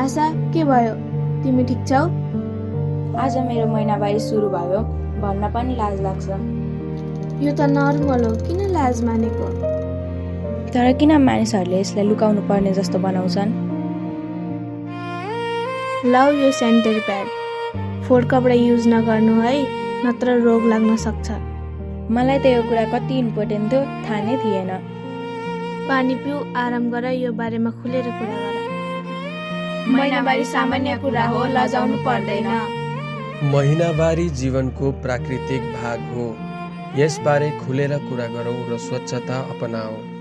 आशा, के भयो? तिमी ठिक छौ? आज मेरो महिनावारी सुरु भयो, भन्न पनि लाज लाग्छ। यो त नर्मल हो, किन लाज मानेको? तर किन मानिसहरूले यसलाई लुकाउनु पर्ने जस्तो बनाउँछन्? लौ यो सेनिटरी प्याड। फोहोर कपडा युज नगर्नु है, नत्र रोग लाग्न सक्छ। मलाई त यो कुरा कति इम्पोर्टेन्ट थियो थाहा नै थिएन। पानी पिउ, आराम गर, यो बारेमा खुलेर कुरा गर। महिनावारी सामान्य कुरा हो, लजाउनु पर्दैन। महिनावारी जीवनको प्राकृतिक भाग हो। यसबारे खुलेर कुरा गरौँ र स्वच्छता अपनाऊ।